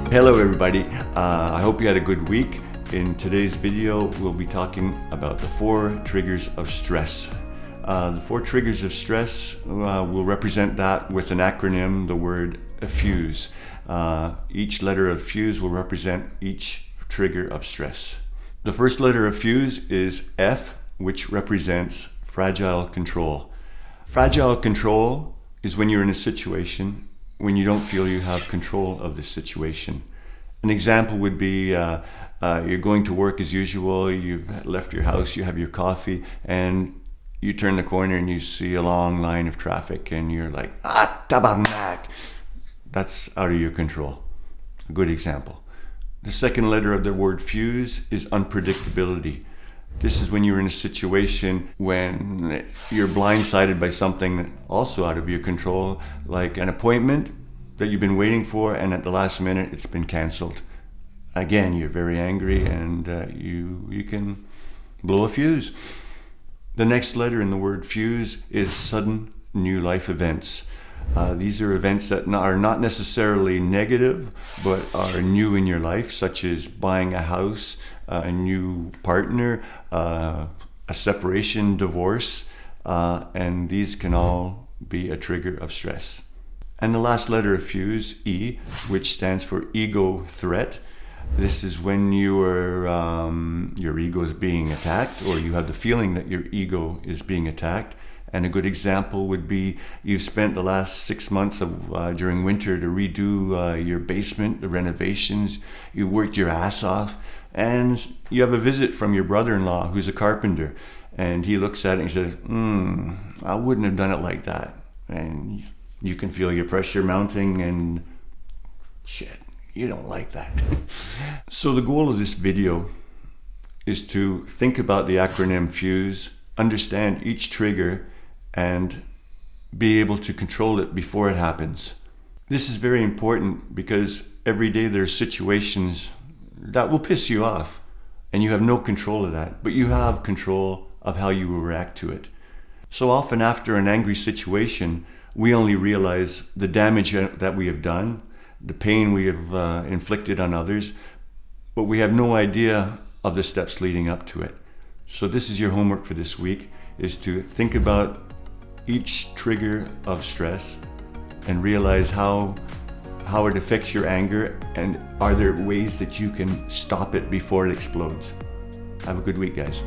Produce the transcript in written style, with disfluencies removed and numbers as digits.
Hello everybody, I hope you had a good week. In today's video, we'll be talking about the 4 triggers of stress. The 4 triggers of stress, we'll represent that with an acronym, the word FUSE. Each letter of FUSE will represent each trigger of stress. The first letter of FUSE is F, which represents fragile control. Fragile control is when you're in a situation when you don't feel you have control of the situation. An example would be you're going to work as usual, you've left your house, you have your coffee, and you turn the corner and you see a long line of traffic and you're like, tabarnak! That's out of your control. A good example. The second letter of the word fuse is unpredictability. This is when you're in a situation when you're blindsided by something also out of your control, like an appointment that you've been waiting for and at the last minute it's been canceled. Again, you're very angry and you can blow a fuse. The next letter in the word fuse is sudden new life events. These are events that are not necessarily negative, but are new in your life, such as buying a house, a new partner, a separation, divorce, and these can all be a trigger of stress. And the last letter of FUSE, E, which stands for ego threat. This is when your ego is being attacked, or you have the feeling that your ego is being attacked. And a good example would be you've spent the last 6 months of during winter to redo your basement, the renovations. You worked your ass off, and you have a visit from your brother-in-law who's a carpenter, and he looks at it and he says, I wouldn't have done it like that. And you can feel your pressure mounting and shit, you don't like that. So the goal of this video is to think about the acronym FUSE, understand each trigger, and be able to control it before it happens. This is very important because every day there's situations that will piss you off and you have no control of that, but you have control of how you will react to it. So often after an angry situation, we only realize the damage that we have done, the pain we have inflicted on others, but we have no idea of the steps leading up to it. So this is your homework for this week, is to think about each trigger of stress and realize how it affects your anger, and are there ways that you can stop it before it explodes. Have a good week, guys.